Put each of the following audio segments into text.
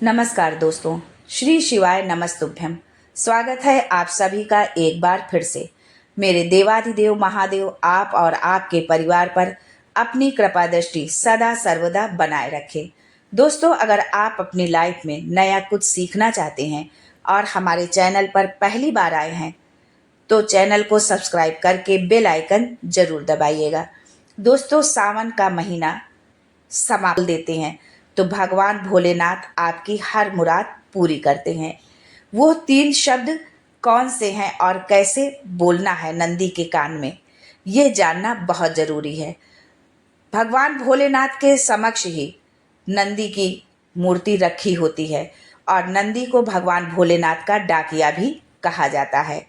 नमस्कार दोस्तों, श्री शिवाय नमस्तुभ्यम। स्वागत है आप सभी का एक बार फिर से। मेरे देवाधिदेव महादेव आप और आपके परिवार पर अपनी कृपा दृष्टि सदा सर्वदा बनाए रखें। दोस्तों, अगर आप अपनी लाइफ में नया कुछ सीखना चाहते हैं और हमारे चैनल पर पहली बार आए हैं तो चैनल को सब्सक्राइब करके बेल आइकन जरूर दबाइएगा। दोस्तों, सावन का महीना समाप्त देते हैं तो भगवान भोलेनाथ आपकी हर मुराद पूरी करते हैं। वो 3 शब्द कौन से हैं और कैसे बोलना है नंदी के कान में, ये जानना बहुत ज़रूरी है। भगवान भोलेनाथ के समक्ष ही नंदी की मूर्ति रखी होती है और नंदी को भगवान भोलेनाथ का डाकिया भी कहा जाता है।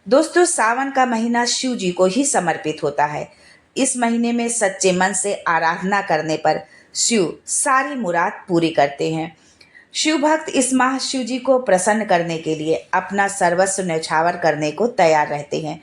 दोस्तों, सावन का महीना शिव जी को ही समर्पित होता है। इस महीने में सच्चे मन से आराधना करने पर शिव सारी मुराद पूरी करते हैं। शिव भक्त इस माह शिव जी को प्रसन्न करने के लिए अपना सर्वस्व न्यौछावर करने को तैयार रहते हैं,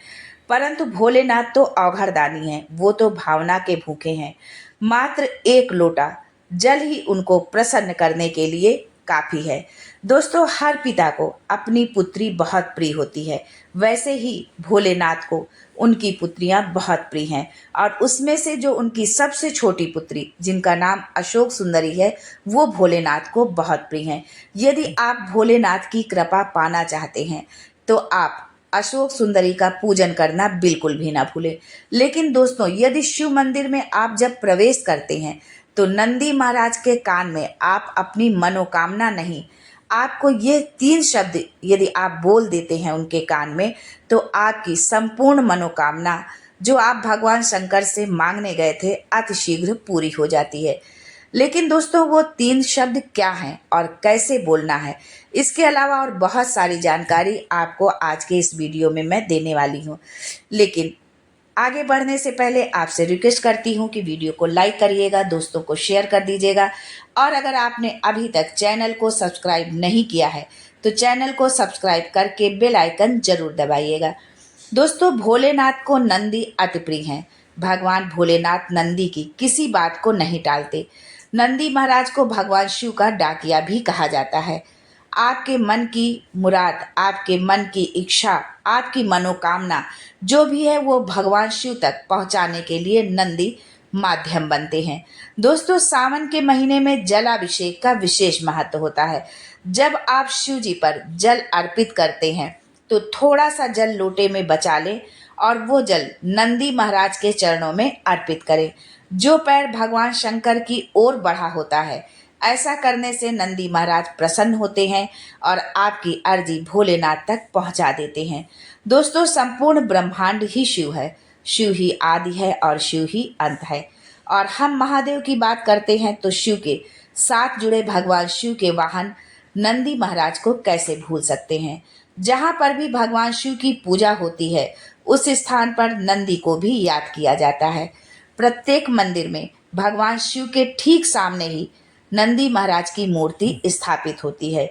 परंतु भोलेनाथ तो अवघड़दानी हैं। वो तो भावना के भूखे हैं। मात्र 1 लोटा जल ही उनको प्रसन्न करने के लिए काफी है। दोस्तों, हर पिता को अपनी पुत्री बहुत प्रिय होती है, वैसे ही भोलेनाथ को उनकी पुत्रियां बहुत प्रिय हैं और उसमें से जो उनकी सबसे छोटी पुत्री जिनका नाम अशोक सुंदरी है, वो भोलेनाथ को बहुत प्रिय हैं। यदि आप भोलेनाथ की कृपा पाना चाहते हैं तो आप अशोक सुंदरी का पूजन करना बिल्कुल भी ना भूलें। लेकिन दोस्तों, यदि शिव मंदिर में आप जब प्रवेश करते हैं तो नंदी महाराज के कान में आप अपनी मनोकामना नहीं, आपको ये 3 शब्द यदि आप बोल देते हैं उनके कान में तो आपकी संपूर्ण मनोकामना जो आप भगवान शंकर से मांगने गए थे अतिशीघ्र पूरी हो जाती है। लेकिन दोस्तों, वो 3 शब्द क्या हैं और कैसे बोलना है, इसके अलावा और बहुत सारी जानकारी आपको आज के इस वीडियो में मैं देने वाली हूँ। लेकिन आगे बढ़ने से पहले आपसे रिक्वेस्ट करती हूँ कि वीडियो को लाइक करिएगा, दोस्तों को शेयर कर दीजिएगा और अगर आपने अभी तक चैनल को सब्सक्राइब नहीं किया है तो चैनल को सब्सक्राइब करके बेल आइकन जरूर दबाइएगा। दोस्तों, भोलेनाथ को नंदी अति प्रिय हैं। भगवान भोलेनाथ नंदी की किसी बात को नहीं टालते। नंदी महाराज को भगवान शिव का डाकिया भी कहा जाता है। आपके मन की मुराद, आपके मन की इच्छा, आपकी मनोकामना जो भी है वो भगवान शिव तक पहुंचाने के लिए नंदी माध्यम बनते हैं। दोस्तों, सावन के महीने में जलाभिषेक का विशेष महत्व होता है। जब आप शिव जी पर जल अर्पित करते हैं तो थोड़ा सा जल लोटे में बचा लें और वो जल नंदी महाराज के चरणों में अर्पित करें। जो पैर भगवान शंकर की ओर बढ़ा होता है, ऐसा करने से नंदी महाराज प्रसन्न होते हैं और आपकी अर्जी भोलेनाथ तक पहुंचा देते हैं। दोस्तों, संपूर्ण ब्रह्मांड ही शिव है। शिव ही आदि है और शिव ही अंत है। और हम महादेव की बात करते हैं तो शिव के साथ जुड़े भगवान शिव के वाहन नंदी महाराज को कैसे भूल सकते हैं। जहाँ पर भी भगवान शिव की पूजा होती है उस स्थान पर नंदी को भी याद किया जाता है। प्रत्येक मंदिर में भगवान शिव के ठीक सामने ही नंदी महाराज की मूर्ति स्थापित होती है।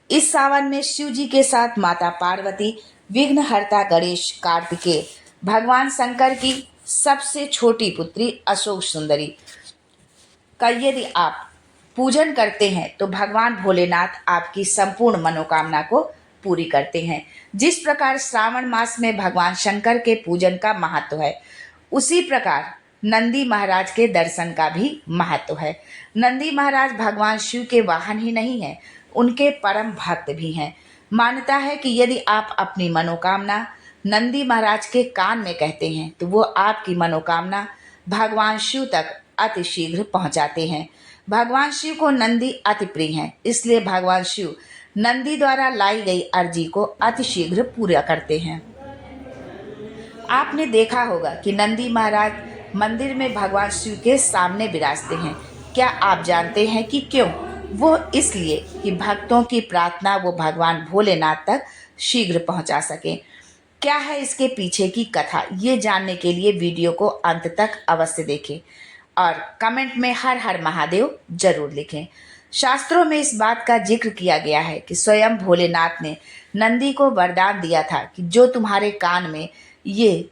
इस सावन में शिव जी के साथ माता पार्वती, विघ्नहर्ता गणेश, कार्तिकेय, भगवान शंकर की सबसे छोटी पुत्री अशोक सुंदरी का यदि आप पूजन करते हैं तो भगवान भोलेनाथ आपकी संपूर्ण मनोकामना को पूरी करते हैं। जिस प्रकार श्रावण मास में भगवान शंकर के पूजन का महत्व है, उसी प्रकार नंदी महाराज के दर्शन का भी महत्व है। नंदी महाराज भगवान शिव के वाहन ही नहीं हैं, उनके परम भक्त भी हैं। मान्यता है कि यदि आप अपनी मनोकामना नंदी महाराज के कान में कहते हैं तो वो आपकी मनोकामना भगवान शिव तक अति शीघ्र पहुंचाते हैं। भगवान शिव को नंदी अति प्रिय हैं, इसलिए भगवान शिव नंदी द्वारा लाई गई अर्जी को अति शीघ्र पूरा करते हैं। आपने देखा होगा कि नंदी महाराज मंदिर में भगवान शिव के सामने विराजते हैं। क्या आप जानते हैं कि क्यों? वो इसलिए कि भक्तों की प्रार्थना वो भगवान भोलेनाथ तक शीघ्र पहुंचा सकें। क्या है इसके पीछे की कथा, ये जानने के लिए वीडियो को अंत तक अवश्य देखें और कमेंट में हर हर महादेव जरूर लिखें। शास्त्रों में इस बात का जिक्र किया गया है कि स्वयं भोलेनाथ ने नंदी को वरदान दिया था कि जो तुम्हारे कान में ये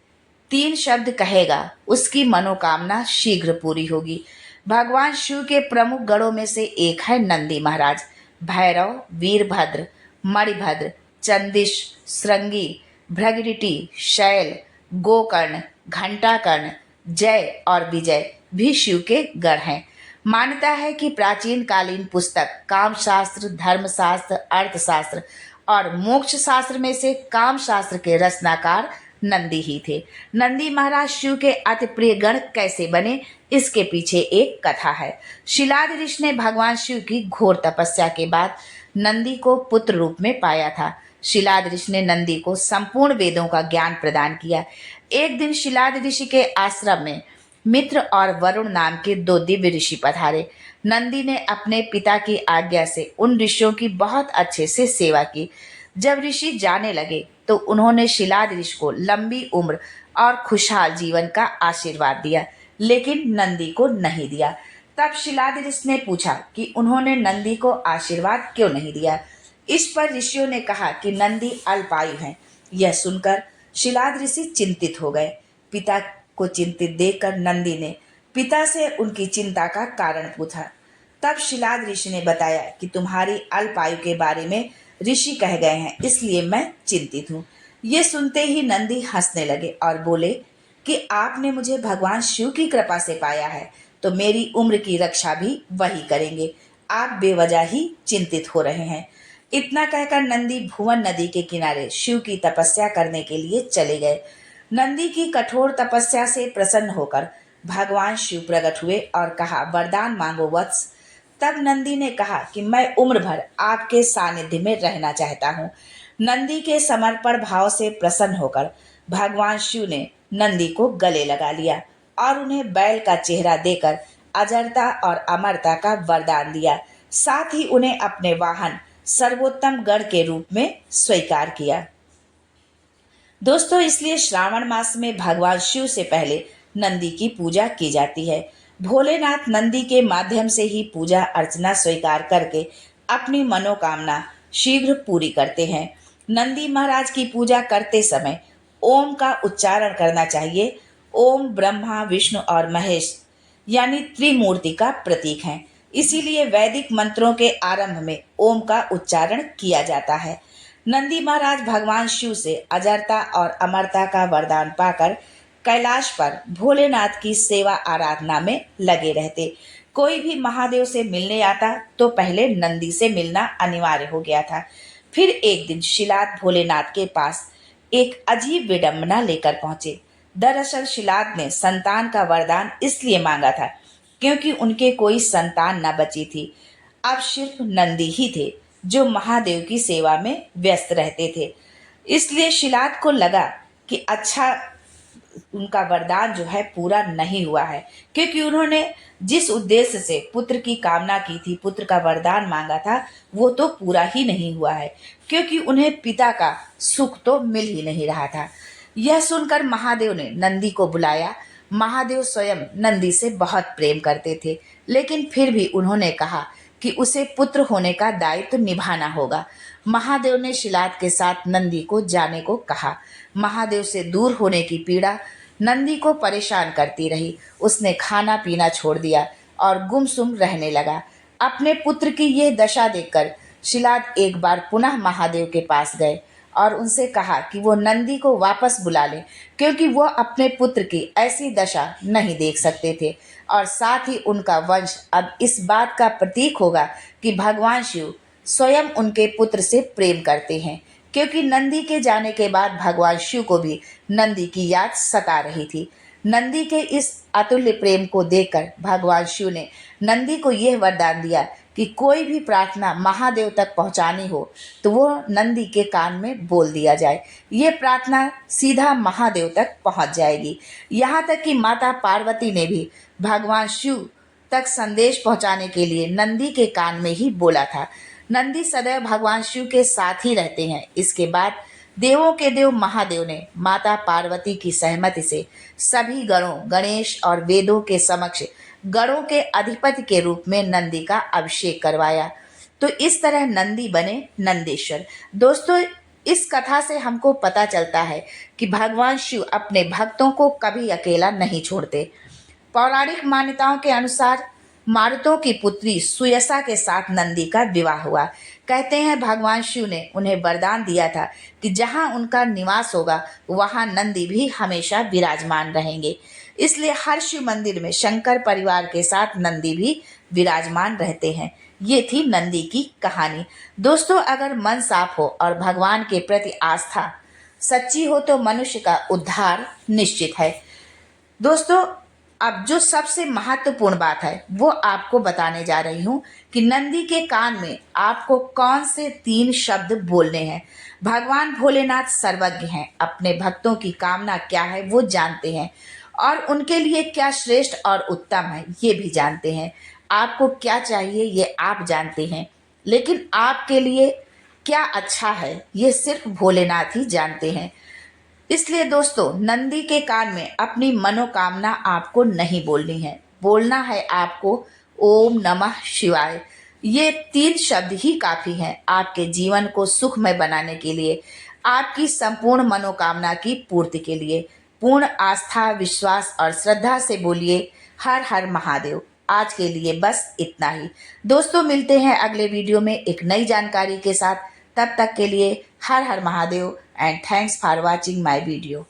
3 शब्द कहेगा उसकी मनोकामना शीघ्र पूरी होगी। भगवान शिव के प्रमुख गणों में से एक है नंदी महाराज। भैरव, वीरभद्र, मणिभद्र, चंदिश, श्रृंगी, भृगुटी, शैल, गोकर्ण, घंटाकर्ण, जय और विजय भी शिव के गण हैं। मान्यता है कि प्राचीन कालीन पुस्तक कामशास्त्र, धर्मशास्त्र, अर्थशास्त्र और मोक्ष शास्त्र में से काम शास्त्र के रचनाकार नंदी ही थे। नंदी महाराज शिव के अति प्रिय गण कैसे बने, इसके पीछे एक कथा है। शिलाद ऋषि ने भगवान शिव की घोर तपस्या के बाद नंदी को पुत्र रूप में पाया था। शिलाद ऋषि ने नंदी को संपूर्ण वेदों का ज्ञान प्रदान किया। एक दिन शिलाद ऋषि के आश्रम में मित्र और वरुण नाम के दो दिव्य ऋषि पधारे। नंदी ने अपने पिता की आज्ञा से उन ऋषियों की बहुत अच्छे से सेवा की। जब ऋषि जाने लगे तो उन्होंने शिलाद ऋषि को लंबी उम्र और खुशहाल जीवन का आशीर्वाद दिया, लेकिन नंदी को नहीं दिया। तब शिलाद ऋषि ने पूछा कि उन्होंने नंदी को आशीर्वाद क्यों नहीं दिया। इस पर ऋषियों ने कहा कि नंदी अल्पायु हैं। यह सुनकर शिलाद ऋषि चिंतित हो गए। पिता को चिंतित देखकर नंदी ने पिता से उनकी चिंता का कारण पूछा। तब शिलाद ऋषि ने बताया कि तुम्हारी अल्पायु के बारे में ऋषि कह गए हैं, इसलिए मैं चिंतित हूँ। ये सुनते ही नंदी हंसने लगे और बोले कि आपने मुझे भगवान शिव की कृपा से पाया है, तो मेरी उम्र की रक्षा भी वही करेंगे। आप बेवजह ही चिंतित हो रहे हैं। इतना कहकर नंदी भुवन नदी के किनारे शिव की तपस्या करने के लिए चले गए। नंदी की कठोर तपस्या से प्रसन्न होकर भगवान शिव प्रकट हुए और कहा, वरदान मांगो वत्स। तब नंदी ने कहा कि मैं उम्र भर आपके सानिध्य में रहना चाहता हूँ। नंदी के समर्पण भाव से प्रसन्न होकर भगवान शिव ने नंदी को गले लगा लिया और उन्हें बैल का चेहरा देकर अजरता और अमरता का वरदान दिया। साथ ही उन्हें अपने वाहन सर्वोत्तम गण के रूप में स्वीकार किया। दोस्तों, इसलिए श्रावण मास में भगवान शिव से पहले नंदी की पूजा की जाती है। भोलेनाथ नंदी के माध्यम से ही पूजा अर्चना स्वीकार करके अपनी मनोकामना शीघ्र पूरी करते हैं। नंदी महाराज की पूजा करते समय ओम का उच्चारण करना चाहिए। ओम ब्रह्मा, विष्णु और महेश यानी त्रिमूर्ति का प्रतीक है, इसीलिए वैदिक मंत्रों के आरंभ में ओम का उच्चारण किया जाता है। नंदी महाराज भगवान शिव से अजरता और अमरता का वरदान पाकर कैलाश पर भोलेनाथ की सेवा आराधना में लगे रहते। कोई भी महादेव से मिलने आता तो पहले नंदी से मिलना अनिवार्य हो गया था। फिर एक दिन शिलाद भोलेनाथ के पास एक अजीब विडंबना लेकर पहुंचे। दरअसल शिलाद ने संतान का वरदान इसलिए मांगा था क्योंकि उनके कोई संतान न बची थी। अब सिर्फ नंदी ही थे जो महादेव की सेवा में व्यस्त रहते थे। इसलिए शिलाद को लगा कि अच्छा, उनका वरदान जो है पूरा नहीं हुआ है, क्योंकि उन्होंने जिस उद्देश्य से पुत्र की कामना की थी, पुत्र का वरदान मांगा था, वो तो पूरा ही नहीं हुआ है, क्योंकि उन्हें पिता का सुख तो मिल ही नहीं रहा था। यह सुनकर महादेव ने नंदी को बुलाया। महादेव स्वयं नंदी से बहुत प्रेम करते थे, लेकिन फिर भी उन्होंने कहा कि उसे पुत्र होने का दायित्व निभाना होगा। महादेव ने शिलाद के साथ नंदी को जाने को कहा। महादेव से दूर होने की पीड़ा नंदी को परेशान करती रही। उसने खाना पीना छोड़ दिया और गुमसुम रहने लगा। अपने पुत्र की यह दशा देखकर शिलाद एक बार पुनः महादेव के पास गए और उनसे कहा कि वो नंदी को वापस बुला लें, क्योंकि वो अपने पुत्र की ऐसी दशा नहीं देख सकते थे और साथ ही उनका वंश अब इस बात का प्रतीक होगा कि भगवान शिव स्वयं उनके पुत्र से प्रेम करते हैं, क्योंकि नंदी के जाने के बाद भगवान शिव को भी नंदी की याद सता रही थी। नंदी के इस अतुल्य प्रेम को देखकर भगवान शिव ने नंदी को यह वरदान दिया कि कोई भी प्रार्थना महादेव तक पहुंचानी हो तो वो नंदी के कान में बोल दिया जाए। ये प्रार्थना सीधा महादेव तक पहुंच जाएगी। यहाँ तक कि माता पार्वती ने भी भगवान शिव तक संदेश पहुंचाने के लिए नंदी के कान में ही बोला था। नंदी सदैव भगवान शिव के साथ ही रहते हैं। इसके बाद देवों के देव महादेव ने माता पार्वती की सहमति से सभी गणों, गणेश और वेदों के समक्ष गणों के अधिपति के रूप में नंदी का अभिषेक करवाया। तो इस तरह नंदी बने नंदेश्वर। दोस्तों, इस कथा से हमको पता चलता है कि भगवान शिव अपने भक्तों को कभी अकेला नहीं छोड़ते। पौराणिक मान्यताओं के अनुसार मारुतों की पुत्री सुयसा के साथ नंदी का विवाह हुआ। कहते हैं भगवान शिव ने उन्हें वरदान दिया था कि जहां उनका निवास होगा वहां नंदी भी हमेशा विराजमान रहेंगे। इसलिए हर शिव मंदिर में शंकर परिवार के साथ नंदी भी विराजमान रहते हैं। ये थी नंदी की कहानी। दोस्तों, अगर मन साफ हो और भगवान के प्रति आस्था सच्ची हो तो मनुष्य का उद्धार निश्चित है। दोस्तों, अब जो सबसे महत्वपूर्ण बात है वो आपको बताने जा रही हूँ कि नंदी के कान में आपको कौन से 3 शब्द बोलने हैं। भगवान भोलेनाथ सर्वज्ञ हैं, अपने भक्तों की कामना क्या है वो जानते हैं और उनके लिए क्या श्रेष्ठ और उत्तम है ये भी जानते हैं। आपको क्या चाहिए ये आप जानते हैं, लेकिन आपके लिए क्या अच्छा है ये सिर्फ भोलेनाथ ही जानते हैं। इसलिए दोस्तों, नंदी के कान में अपनी मनोकामना आपको नहीं बोलनी है, बोलना है आपको ओम नमः शिवाय। ये 3 शब्द ही काफी हैं आपके जीवन को सुखमय बनाने के लिए, आपकी संपूर्ण मनोकामना की पूर्ति के लिए। पूर्ण आस्था, विश्वास और श्रद्धा से बोलिए हर हर महादेव। आज के लिए बस इतना ही। दोस्तों, मिलते हैं अगले वीडियो में एक नई जानकारी के साथ। तब तक के लिए हर हर Mahadev and thanks for watching my video.